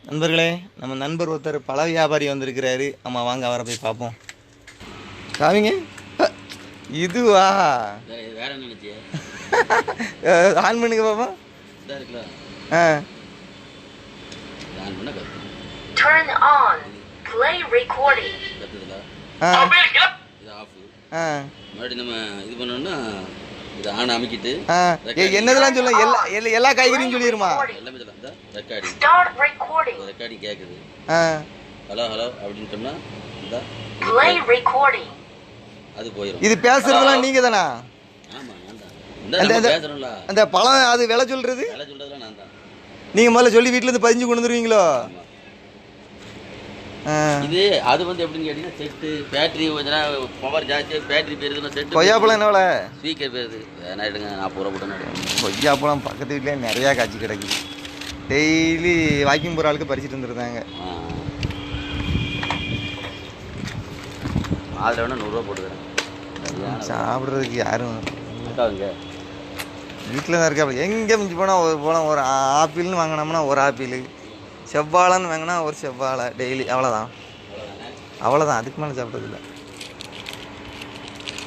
நண்பர்களே, நம்ம நண்பர் ஒருத்தர் பழ வியாபாரி வந்திருக்கிறாரு. ஆமாம், வாங்க அவரை போய் பார்ப்போம். காவிங்க, இதுவா? வேற என்ன நினைச்சிய? ஆன் பண்ணுங்க பாப்போம். இதா இருக்குல்ல, ஆ, ஆன் பண்ண கத்து. Turn on. Play recording. கத்துதுல. ஆ, இது ஆஃப். ஆ, மறுபடியும் நம்ம இது பண்ணோம்னா இது ஆன் அமைக்கிட்டு ஆ. என்னதெல்லாம் சொல்ல எல்லா காய்கறியும் சொல்லிடுமா? எல்லாமே சொல்லலாம். இந்த ரெக்கார்டிங் Start recording. ரெக்கார்டிங் கேட்குது. ஆ, ஹலோ ஹலோ அப்படின்னு சொன்னா இந்த Play recording. அது போயிடும். இது பேசுறதுலாம் நீங்க தானா? ஆமா, நான் தான். இந்த நம்ம பேசுறோம்ல, அந்த பழம் அது விலை சொல்றது வேலை சொல்றதுலாம் நான் தான். நீங்க முதல்ல சொல்லி வீட்டுல இருந்து பதிஞ்சு கொண்டு வந்துருவீங்களோ? ஆமா. ஆ. இது அது வந்து எப்படின்னு கேட்டீங்கன்னா செட்டு பேட்டரி கொஞ்சம் பவர் ஜாஸ்தி பேட்டரி போயிருதுன்னா செட்டு கொய்யாப்பழம் என்ன விலை? ஸ்பீக்கர் போயிருது. வேணா எடுங்க, 40 ரூபா போட்டு கொய்யாப்பழம் பக்கத்து வீட்லயே நிறையா காய்ச்சி கிடக்குது. டெய்லி வாக்கிங் போகிற ஆளுக்கு பறிச்சுட்டு வந்துருந்தாங்க. அதில் வேணா 100 ரூபா போட்டுக்கிறேன். சாப்பிட்றதுக்கு யாரும் அக்காவுங்க வீட்டில் தான் இருக்கா. எங்கே மிஞ்சி போனால் ஒரு ஆப்பிள்னு வாங்கினோம்னா ஒரு ஆப்பிள், செவ்வாழைன்னு வாங்கினா ஒரு செவ்வாழை டெய்லி. அவ்வளோதான், அதுக்கு மேலே சாப்பிட்றதில்ல.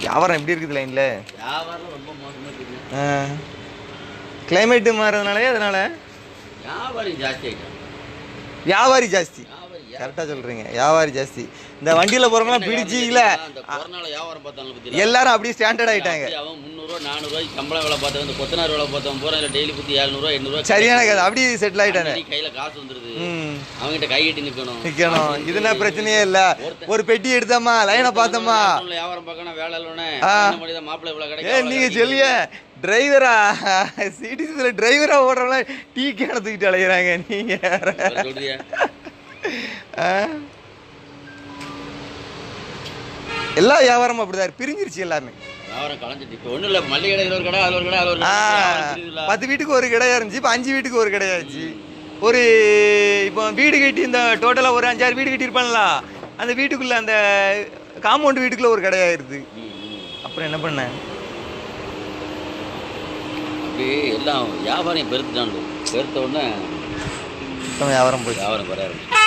வியாபாரம் எப்படி இருக்குது லைனில்? வியாபாரம் ரொம்ப மோசமாக இருக்குது. கிளைமேட்டு மாறுறதுனாலே அதனால் வியாபாரி ஜாஸ்தி ஆகிட்டான். வியாபாரி ஜாஸ்தி. வியாபாரி கரெக்டாக சொல்கிறீங்க, வியாபாரி ஜாஸ்தி. இந்த வண்டியில் போகிறவங்களாம் பிடிச்சிக்கல, அந்த கொரோனாவில் வியாபாரம் பார்த்தாங்க பற்றி எல்லாரும் அப்படியே ஸ்டாண்டர்ட் ஆகிட்டாங்க. அவன் 300 400 ரூபாய்க்கு சம்பளம் வேலை பார்த்தவன், இந்த கொத்தனார் வேலை பார்த்தவன் போகிறான். இல்லை டெய்லி பற்றி 700 800 சரியான கதை, அப்படியே செட்டில் ஆகிட்டாங்க. கையில் காசு வந்துடுது, அவங்ககிட்ட கை கட்டி நிற்கணும். இதுனா பிரச்சனையே இல்லை. ஒரு பெட்டி எடுத்தோமா, லைனை பார்த்தோமா, வியாபாரம் பார்க்கணும், வேலை இல்லைன்னு மாப்பிள்ளை இவ்வளோ ஏ கிடைக்கும். நீங்கள் சொல்லிய டிரைவரா சிட்டிஸில் டிரைவரா ஓடுறவங்கள டீ கேனை தூக்கிட்டு அலைகிறாங்க. நீங்கள் சொல்றியா? எல்லா வியாபாரமும் அப்படிதான் பிரிஞ்சிருச்சு எல்லாமே. வியாபாரம் கலைஞ்சிட்டு இப்போ ஒன்றும் இல்லை. மல்லிகை கடை ஒரு கடை, அது ஒரு கடை, அது ஒரு கடை. 10 வீட்டுக்கு ஒரு கடையா இருந்துச்சு, இப்போ 5 வீட்டுக்கு ஒரு கடையாச்சு. ஒரு இப்போ வீடு கட்டி இந்த டோட்டலாக ஒரு 5-6 வீடு கட்டியிருப்பாங்களா, அந்த வீட்டுக்குள்ளே அந்த காம்பவுண்ட் வீட்டுக்குள்ளே ஒரு கடையாயிருது. அப்புறம் என்ன பண்ண? அப்படியே எல்லாம் வியாபாரம் பெருத்துட்டான். பெருத்த உடனே வியாபாரம் போய் வியாபாரம் வர ஆரம்பிச்சு.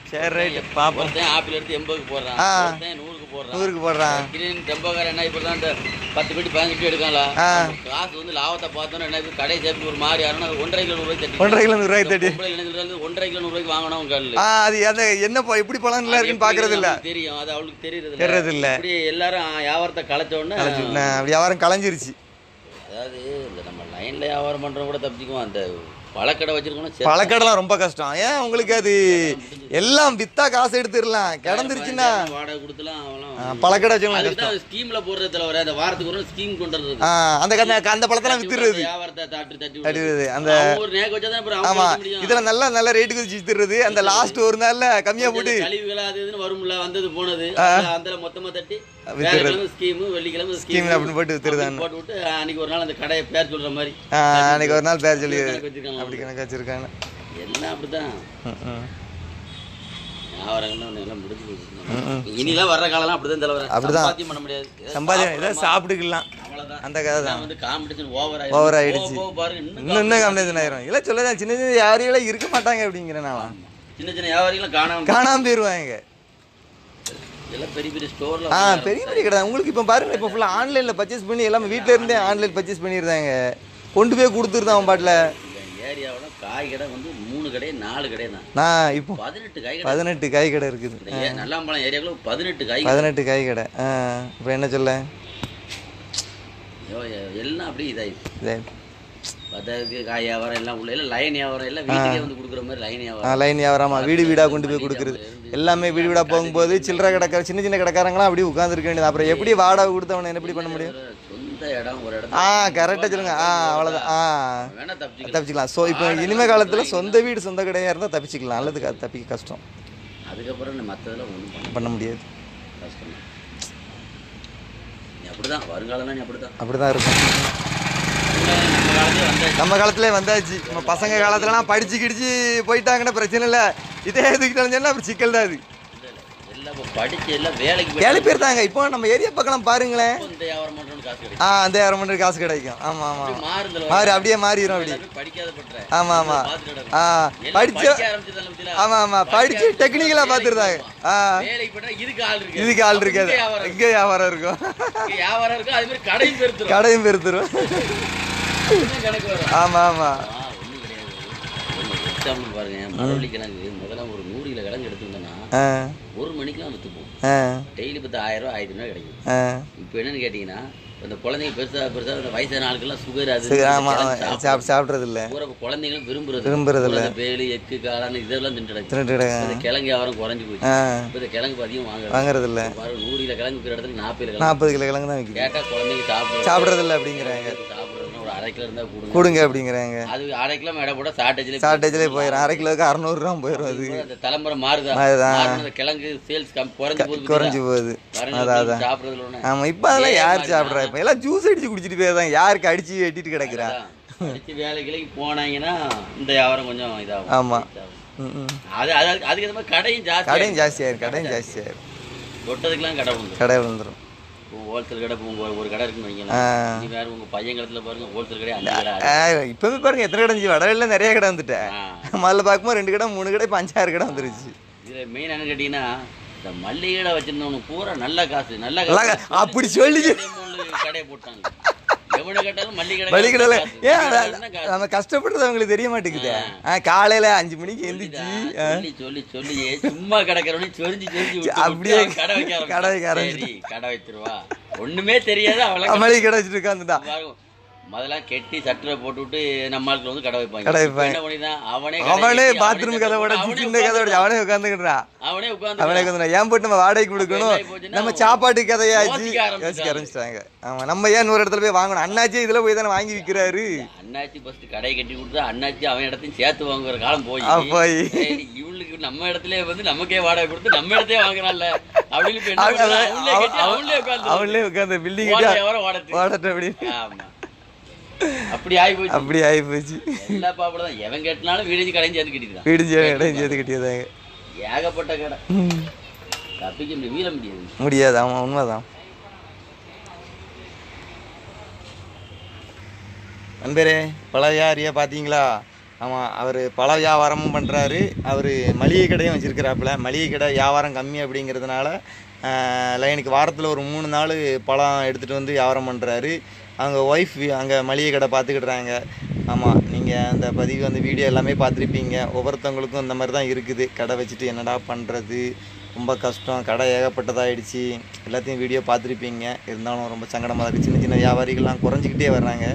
சரி, ரைட்டு பார்ப்போம். ஒருத்தன் ஆப்பிள் எடுத்து 80க்கு போடுறான், ஒருத்தன் 100க்கு போடுறான். 100க்கு போடுறான். கிரீன் டெம்போக்காரன் என்ன இப்போ தான் 10 பெட்டி 15 பெட்டி எடுக்காங்களா? காசு வந்து லாபத்தை பார்த்தோன்னா என்ன கடை சேர்த்து ஒரு மாதிரி யாருன்னா 1.5 கிலோ 100 ரூபாய் தட்டி 1.5 கிலோ 100 ரூபாய் தட்டி 1.5 கிலோ 100 ரூபாய்க்கு வாங்கணும் கல். அது அந்த என்ன எப்படி பழம் இருக்குன்னு பார்க்கறது இல்லை, தெரியும். அது அவளுக்கு தெரியுறது இல்லை. அப்படி எல்லாரும் வியாபாரத்தை கலைச்ச உடனே வியாபாரம் கலைஞ்சிருச்சு. அதாவது இந்த நம்ம லைன்ல வியாபாரம் பண்றவங்க கூட தப்பிச்சுக்குவோம். அந்த பழக்கடை வச்சிருக்கோம், பழக்கடைலாம் ரொம்ப கஷ்டம். ஏன் உங்களுக்கு அது எல்லாம் வித்தா காசு எடுத்துடலாம், கிடந்துருச்சுன்னா வாடகை கொடுத்துலாம். பழக்கடை வச்சுக்கலாம். ஸ்கீம்ல போடுறது தவிர அந்த வாரத்துக்கு ஒரு ஸ்கீம் கொண்டு வருது. அந்த பழத்தெல்லாம் வித்துறது, வியாபாரத்தை தட்டி அந்த ஒரு நேக்கு வச்சாதான் அப்புறம். ஆமா, இதுல நல்ல ரேட்டுக்கு வச்சு வித்துறது. அந்த லாஸ்ட் ஒரு நாள்ல கம்மியா போட்டு கழிவுகள் அது இதுன்னு வரும்ல, வந்தது போனது அந்த மொத்தமா தட்டி ஸ்கீம் வெள்ளிக்கிழமை ஸ்கீம் அப்படின்னு போட்டு வித்துறது. போட்டு விட்டு அன்னைக்கு ஒரு நாள் அந்த கடையை பேர் சொல்ற மாதிரி, அன்னைக்கு ஒரு நாள் பேர் சொல்லி அப்படி கணக்கு வச்சிருக்காங்க. எல்லாம் அப்படிதான் வியாபாரங்கள் எல்லாம் முடிஞ்சு போச்சு. இனிலாம் வர்ற காலம் அப்படிதான் தலைவர். அப்படிதான் பண்ண முடியாது, சம்பாதியம் ஏதாவது சாப்பிட்டுக்கலாம். அவ்வளவுதான். அந்த கதை தான். வந்து காம்படிஷன் ஓவர் ஆயிடுச்சு. இன்னும் காம்படிஷன் ஆயிரும். இல்லை சொல்லதான், சின்ன சின்ன வியாபாரிகளே இருக்க மாட்டாங்க அப்படிங்கிறேன். நான் சின்ன சின்ன வியாபாரிகளும் காணாம போயிருவாங்க. எல்லாம் பெரிய பெரிய ஸ்டோர்ல பெரிய பெரிய கடை. உங்களுக்கு இப்போ பாருங்க, இப்போ ஃபுல்லாக ஆன்லைனில் பர்ச்சேஸ் பண்ணி எல்லாமே வீட்டில் இருந்தே ஆன்லைன் பர்ச்சேஸ் பண்ணிடுறாங்க, கொண்டு போய் கொடுத்துருதான் அவன் பாட்டில். ஏரியாவோட காய் கடை வந்து 3 கடை 4 கடை தான். நான் இப்போ 18 காய் கடை இருக்குது. நல்லாம்பழம் ஏரியாவுக்குள்ள 18 காய் கடை. இப்போ என்ன சொல்ல, எல்லாம் அப்படியே இதாயிடுச்சு. பத்தாவதுக்கு காய் வியாபாரம் எல்லாம் உள்ள எல்லாம் லைன் வியாபாரம், எல்லாம் வீட்டுக்கே வந்து கொடுக்குற மாதிரி லைன் வியாபாரம். வீடு வீடாக கொண்டு போய் கொடுக்குறது எல்லாமே. வீடு வீடாக போகும்போது சில்லறை கடைக்கார சின்ன சின்ன கடைக்காரங்களாம் அப்படியே உட்காந்துருக்க வேண்டியது. அப்புறம் எப்படி வாடகை கொடுத்தவனை எப்படி பண்ண முடியும்? சொந்த இடம் ஒரு இடம். கரெக்டாக சொல்லுங்க. அவ்வளோதான், தப்பிச்சுக்கலாம். ஸோ இப்போ இனிமே காலத்தில் சொந்த வீடு சொந்த கடையாக இருந்தால் தப்பிச்சுக்கலாம். அல்லது தப்பிக்க கஷ்டம். அதுக்கப்புறம் மற்றதெல்லாம் ஒன்றும் பண்ண முடியாது, கஷ்டம். அப்படிதான் வருங்காலம் அப்படிதான் இருக்கும். நம்ம காலத்திலே வந்தாச்சு. நம்ம பசங்க காலத்துலலாம் படிச்சு கிடிச்சு போயிட்டாங்கன்னா பிரச்சனை இல்லை. இதே எதுக்கிட்டாலும் அப்புறம் சிக்கல் தான். அது எல்லாம் இப்போ படிச்சு எல்லாம் வேலைக்கு ஏழு பேர் தாங்க. இப்போ நம்ம ஏரியா பக்கம் பாருங்களேன், இந்த வியாபாரம் பண்ணுறோன்னு காசு கிடைக்கும். அந்த 1000 காசு கிடைக்கும். ஆமா ஆமா, மாறுதல் மாறி அப்படியே மாறிடும் அப்படி. படிக்காத பண்ற. ஆமா ஆமா, படிச்சு ஆமா ஆமா, படிச்சு டெக்னிக்கலா பாத்துருந்தாங்க. வேலைக்கு போட்டா இதுக்கு ஆள் இருக்கு, இதுக்கு ஆள் இருக்காது, இங்க வியாபாரம் இருக்கும். வியாபாரம் இருக்கும், அதே மாதிரி கடையும் பெருத்துரும். கடையும் பெருத்துரும். கணக்கு வரும். ஆமா ஆமா, ஒன்றும் கிடையாது. எக்ஸாம்பிள் பாருங்க, மரவள்ளி கிழங்கு முதல்ல ஒரு 100 கிலோ கிழங்கு எடுத்துக்கிட்டோம்னா 1 மணிக்கெல்லாம் வித்து போகும். டெய்லி 10,000 ரூபா 1000 ரூபாய் கிடைக்கும். இப்போ என்னன்னு கேட்டீங்கன்னா, இந்த குழந்தைங்க பெருசா அந்த வயசான ஆளுக்கெல்லாம் சுகர் அது சாப்பிட்றது இல்லை. குழந்தைங்களும் விரும்புறது இல்லை. பேலு எக்கு காளான் இதெல்லாம் தின்னுட்டு கிழங்கு வியாபாரம் குறைஞ்சு போச்சு. இப்போ இந்த கிழங்கு அதிகம் வாங்குறது இல்லை. 100 கிலோ கிழங்கு இருக்கிற இடத்துல 40 கிலோ கிழங்கு தான் விற்கும். கேட்டா குழந்தைங்க சாப்பிட்றது இல்லை அப்படிங்கிறாங்க. சாப்பிட்றதுன்னா ஒரு 1/2 கிலோ இருந்தா கொடுங்க அப்படிங்கிறாங்க. அது 1/2 கிலோ மேடை போட ஷார்டேஜ்லேயே போயிடும். 1/2 கிலோக்கு 600 ரூபா போயிடும். அது அந்த தலைமுறை மாறுதான். கிழங்கு சேல்ஸ் குறைஞ்சு போகுது. அதான் சாப்பிட்றதுல ஆமா. இப்போ அதெல்லாம் யார் சாப்பிட்றா? இப்போ எல்லாம் ஜூஸ் அடிச்சு குடிச்சிட்டு போயிருந்தாங்க. யாருக்கு அடிச்சு வெட்டிட்டு கிடக்குறா? அடிச்சு வேலைக்கு போனாங்கன்னா இந்த வியாபாரம் கொஞ்சம் இதாகும். ஆமா, அதுக்கு ஏற்ற மாதிரி கடையும் ஜாஸ்தியாயிரும். தொட்டதுக்கெல்லாம் கடை விழுந்துரும். ஹோல்சேல் கடை ஒரு கடை இருக்குன்னு வைங்களேன். நீ வேற உங்க பையன் கடத்துல பாருங்க, ஹோல்சேல் கடை 5 கடை. இப்பவே பாருங்க எத்தனை கடை இருந்துச்சு. வடவெளியில நிறைய கடை வந்துட்டேன். முதல்ல பார்க்கும்போது 2 கடை 3 கடை இப்போ 5-6 கடை வந்துருச்சு. இதுல மெயின் என்னன்னு கேட்டீங்கன்னா, இந்த மல்லிகை கடை வச்சிருந்தவனுக்கு பூரா நல்ல காசு அப்படி சொல்லி கடையை போட்டாங்க. எவ்வளவு கேட்டாலும் மல்லிகை நம்ம கஷ்டப்படுறது அவங்களுக்கு தெரிய மாட்டேங்குது. காலையில 5 மணிக்கு எந்திரிச்சு சொல்லி சும்மா கிடக்கிறவனே சொரிஞ்சு அப்படியே கடை வைத்துருவா. ஒண்ணுமே தெரியாது. அவளை மளிகை கடை வச்சுட்டு உட்காந்துட்டா. முதல்ல கெட்டி சட்டரை போட்டு விட்டு நம்ம ஆட்கள் வந்து கடை வைப்பாங்க. அவனே பாத்ரூம் கதை சின்ன கதை அவனே உட்காந்துக்கிட்டான். அவனே உட்காந்து ஏன் போட்டு நம்ம வாடகைக்கு கொடுக்கணும், நம்ம சாப்பாட்டு கதையாச்சு யோசிக்க ஆரம்பிச்சிட்டாங்க. ஆமா, நம்ம ஏன் ஒரு இடத்துல போய் வாங்கணும்? அண்ணாச்சி இதுல போய் தானே வாங்கி விற்கிறாரு. அண்ணாச்சி ஃபர்ஸ்ட் கடையை கட்டி கொடுத்தா அண்ணாச்சி அவன் இடத்தையும் சேர்த்து வாங்குற காலம் போய் இவளுக்கு நம்ம இடத்துல வந்து நமக்கே வாடகை கொடுத்து நம்ம இடத்தையே வாங்குறான்ல அப்படின்னு அவங்களே உட்காந்து பில்டிங் வாடகை அப்படின்னு. ஆமா, அப்படி ஆகி போச்சு. எல்லா பாப்பதான் எவன் கேட்டனாலும் வீடு கடையும் சேர்த்து கட்டியதாங்க. ஏகப்பட்ட கடை தப்பிக்க முடியாது. ஆமா, உண்மைதான். நண்பரே, பழ வியாபாரியா பார்த்தீங்களா? ஆமாம், அவர் பழ வியாபாரமும் பண்ணுறாரு. அவர் மளிகை கடையும் வச்சுருக்கிறாப்புல. மளிகை கடை வியாபாரம் கம்மி அப்படிங்கிறதுனால லைனுக்கு வாரத்தில் ஒரு 3 நாள் பழம் எடுத்துகிட்டு வந்து வியாபாரம் பண்ணுறாரு. அவங்க ஒய்ஃப் அங்கே மளிகை கடை பார்த்துக்கிட்டுறாங்க. ஆமாம், நீங்கள் அந்த பதிவு அந்த வீடியோ எல்லாமே பார்த்துருப்பீங்க. ஒவ்வொருத்தவங்களுக்கும் இந்த மாதிரி தான் இருக்குது. கடை வச்சுட்டு என்னடா பண்ணுறது, ரொம்ப கஷ்டம், கடை ஏகப்பட்டதாகிடுச்சு. எல்லாத்தையும் வீடியோ பார்த்துருப்பீங்க. இருந்தாலும் ரொம்ப சங்கடமாக இருக்குது. சின்ன சின்ன வியாபாரிகள்லாம் குறைஞ்சிக்கிட்டே வர்றாங்க.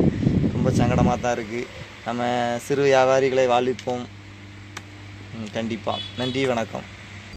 ரொம்ப சங்கடமாக தான் இருக்குது. நம்ம சிறு வியாபாரிகளை வாழ்விப்போம் கண்டிப்பாக. நன்றி, வணக்கம்.